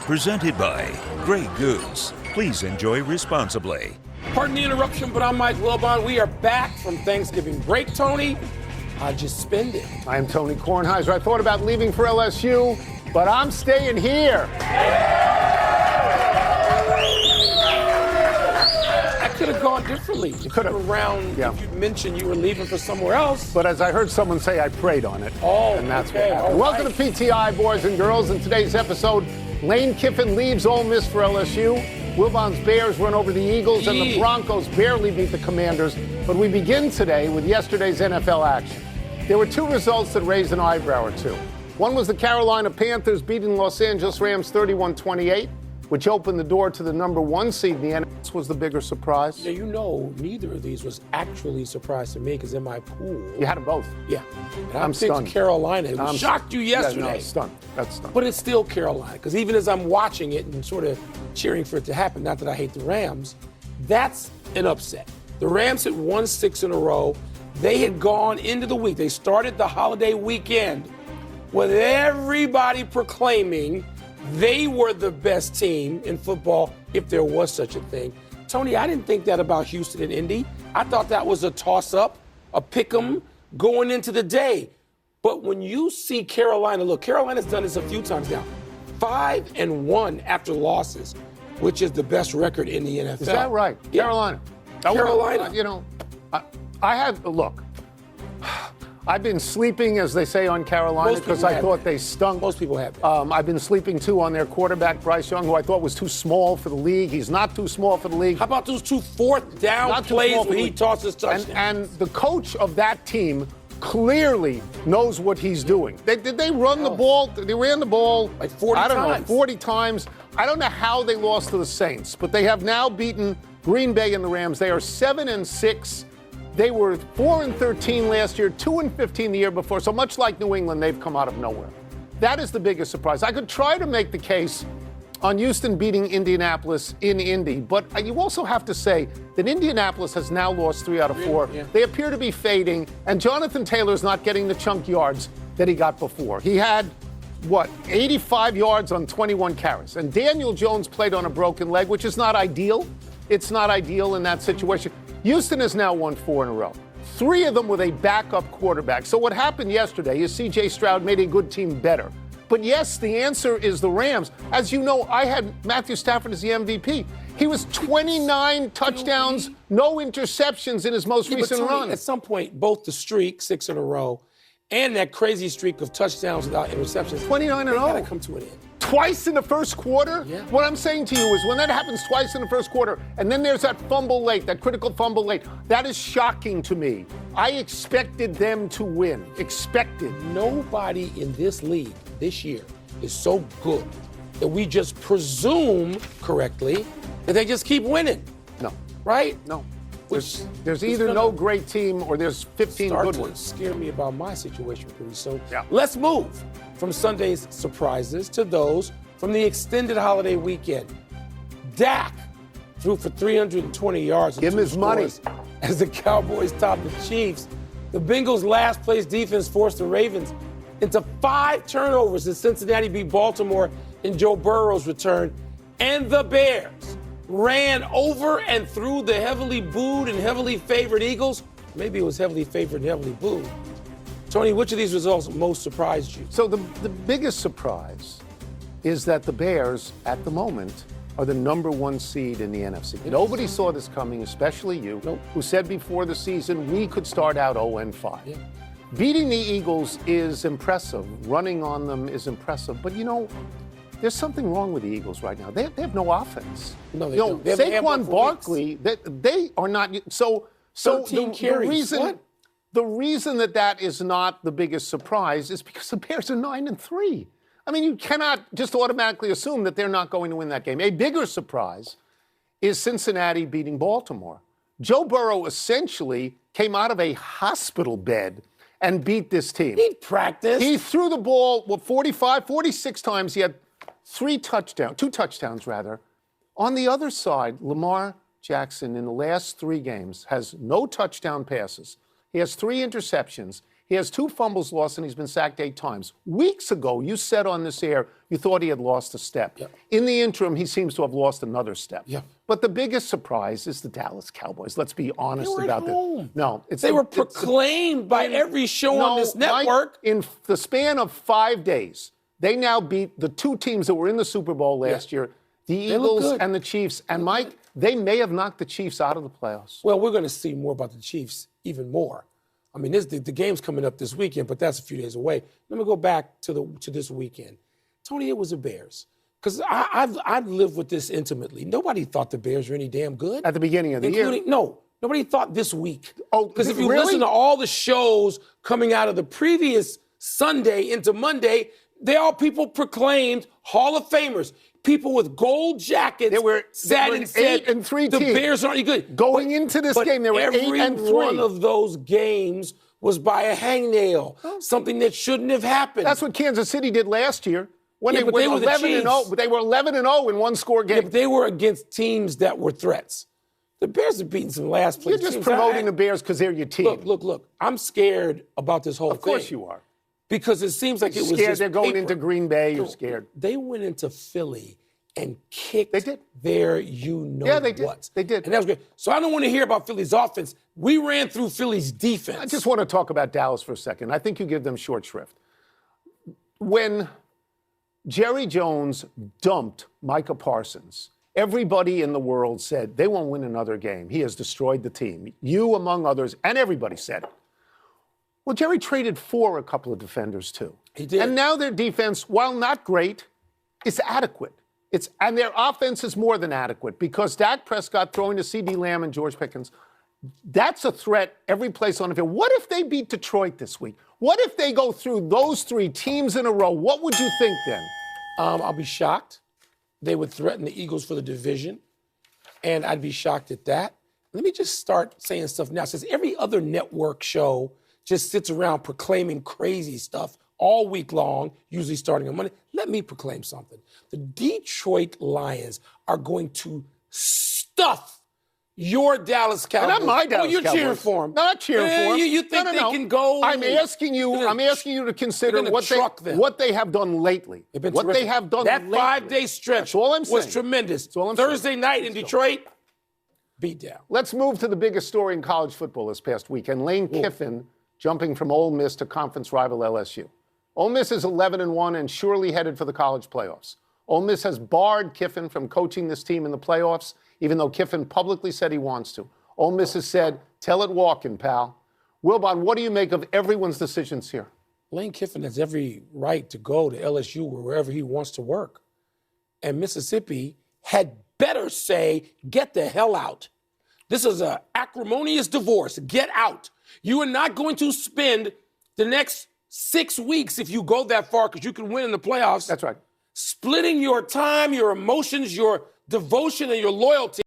Presented by Grey Goose. Please enjoy responsibly. Pardon the interruption, but I'm Mike Wilbon. We are back from Thanksgiving break, Tony. I just spend it. I am Tony Kornheiser. I thought about leaving for LSU, but I'm staying here. I could have gone differently. You could have around. Yeah. If you mentioned you were leaving for somewhere else. But as I heard someone say, I prayed on it. Oh, and that's okay. what happened. Welcome to PTI, boys and girls. In today's episode, Lane Kiffin leaves Ole Miss for LSU. Wilbon's Bears run over the Eagles, and the Broncos barely beat the Commanders. But we begin today with yesterday's NFL action. There were two results that raised an eyebrow or two. One was the Carolina Panthers beating Los Angeles Rams 31-28, which opened the door to the number one seed in the NFC. This was the bigger surprise. Yeah, you know, neither of these was actually a surprise to me because in my pool. You had them both. Yeah. And I'm stunned. Carolina. It shocked you yesterday. Yeah, no, stunned. That's stunned. But it's still Carolina because even as I'm watching it and sort of cheering for it to happen, not that I hate the Rams, that's an upset. The Rams had won 6 in a row. They had gone into the week. They started the holiday weekend with everybody proclaiming they were the best team in football, if there was such a thing. Tony, I didn't think that about Houston and Indy. I thought that was a toss-up, a pick-em going into the day. But when you see Carolina, look, Carolina's done this a few times now. 5-1 after losses, which is the best record in the NFL. Is that right? Yeah. Carolina. Carolina. You know, look, I've been sleeping, as they say, on Carolina because I thought they stunk. Most people have. I've been sleeping, too, on their quarterback, Bryce Young, who I thought was too small for the league. He's not too small for the league. How about those 2 fourth down plays where he tosses touchdown? And the coach of that team clearly knows what he's doing. Did they run the ball? They ran the ball like 40 times. I don't know, 40 times. I don't know how they lost to the Saints, but they have now beaten Green Bay and the Rams. They are 7-6. They were 4-13 last year, 2-15 the year before. So much like New England, they've come out of nowhere. That is the biggest surprise. I could try to make the case on Houston beating Indianapolis in Indy, but you also have to say that Indianapolis has now lost 3 out of 4. Yeah. They appear to be fading, and Jonathan Taylor's not getting the chunk yards that he got before. He had, 85 yards on 21 carries. And Daniel Jones played on a broken leg, which is not ideal. It's not ideal in that situation. Houston has now won 4 in a row. 3 of them with a backup quarterback. So what happened yesterday is C.J. Stroud made a good team better. But yes, the answer is the Rams. As you know, I had Matthew Stafford as the MVP. He was 29 touchdowns, no interceptions in his most recent run. At some point, both the streak, 6 in a row, and that crazy streak of touchdowns without interceptions, 29 and 0. Gotta come to an end. Twice in the first quarter? Yeah. What I'm saying to you is when that happens twice in the first quarter, and then there's that fumble late, that critical fumble late, that is shocking to me. I expected them to win. Expected. Nobody in this league this year is so good that we just presume correctly that they just keep winning. No. Right? No. There's either no great team or there's 15 good ones. Scare me about my situation pretty soon. Yeah. Let's move from Sunday's surprises to those from the extended holiday weekend. Dak threw for 320 yards. Give him his money. As the Cowboys topped the Chiefs. The Bengals' last place defense forced the Ravens into 5 turnovers as Cincinnati beat Baltimore in Joe Burrow's return. And the Bears ran over and through the heavily booed and heavily favored Eagles. Maybe it was heavily favored and heavily booed. Tony, which of these results most surprised you? So the biggest surprise is that the Bears, at the moment, are the number 1 seed in the NFC. Nobody saw this coming, especially you, who said before the season we could start out 0-5. Yeah. Beating the Eagles is impressive. Running on them is impressive. But, there's something wrong with the Eagles right now. They have no offense. No, they don't. Saquon Barkley, they are not. So 13 carries. The reason that is not the biggest surprise is because the Bears are 9-3. I mean, you cannot just automatically assume that they're not going to win that game. A bigger surprise is Cincinnati beating Baltimore. Joe Burrow essentially came out of a hospital bed and beat this team. He practiced. He threw the ball, 46 times. He had 2 touchdowns. On the other side, Lamar Jackson in the last 3 games has no touchdown passes. He has 3 interceptions. He has 2 fumbles lost, and he's been sacked 8 times. Weeks ago, you said on this air you thought he had lost a step. Yep. In the interim, he seems to have lost another step. Yep. But the biggest surprise is the Dallas Cowboys. Let's be honest about this. No, they were proclaimed by every show on this network. In the span of 5 days, they now beat the 2 teams that were in the Super Bowl last year, the Eagles and the Chiefs. And, Mike, they may have knocked the Chiefs out of the playoffs. Well, we're going to see more about the Chiefs, even more. I mean, the game's coming up this weekend, but that's a few days away. Let me go back to this weekend. Tony, it was the Bears. Because I've lived with this intimately. Nobody thought the Bears were any damn good. At the beginning of the year? No, nobody thought this week. Oh, because if you listen to all the shows coming out of the previous Sunday into Monday, they all people proclaimed Hall of Famers. People with gold jackets sat and said 8-3 the team. Bears aren't any good. Going into this game, they were 8-3. Every one of those games was by a hangnail, something that shouldn't have happened. That's what Kansas City did last year when they were the 11-0. They were 11-0 in one-score games. Yeah, but they were against teams that were threats. The Bears have beaten some last place. You're just promoting the Bears because they're your team. Look. I'm scared about this whole thing. Of course you are. Because it seems like it was scared just they're going paper. into Green Bay. You're scared. They went into Philly and kicked they did. their they did. what. They did. And that was great. So I don't want to hear about Philly's offense. We ran through Philly's defense. I just want to talk about Dallas for a second. I think you give them short shrift. When Jerry Jones dumped Micah Parsons, everybody in the world said they won't win another game. He has destroyed the team. You, among others, and everybody said it. Well, Jerry traded for a couple of defenders, too. He did. And now their defense, while not great, is adequate. And their offense is more than adequate because Dak Prescott throwing to C.D. Lamb and George Pickens, that's a threat every place on the field. What if they beat Detroit this week? What if they go through those 3 teams in a row? What would you think then? I'll be shocked. They would threaten the Eagles for the division, and I'd be shocked at that. Let me just start saying stuff now. Since every other network show just sits around proclaiming crazy stuff all week long, usually starting on Monday, let me proclaim something. The Detroit Lions are going to stuff your Dallas Cowboys. Not my Dallas you're Cowboys. cheering for them. Not cheering for them. You think they can go? I'm asking you to consider what they have done lately. What they have done that lately. 5-day stretch was tremendous. Thursday night in Detroit, beat down. Let's move to the biggest story in college football this past weekend. Lane Kiffin jumping from Ole Miss to conference rival LSU. Ole Miss is 11-1 and surely headed for the college playoffs. Ole Miss has barred Kiffin from coaching this team in the playoffs, even though Kiffin publicly said he wants to. Ole Miss has said, tell it walking, pal. Wilbon, what do you make of everyone's decisions here? Lane Kiffin has every right to go to LSU or wherever he wants to work. And Mississippi had better say, get the hell out. This is an acrimonious divorce. Get out. You are not going to spend the next 6 weeks, if you go that far, because you can win in the playoffs. That's right. Splitting your time, your emotions, your devotion, and your loyalty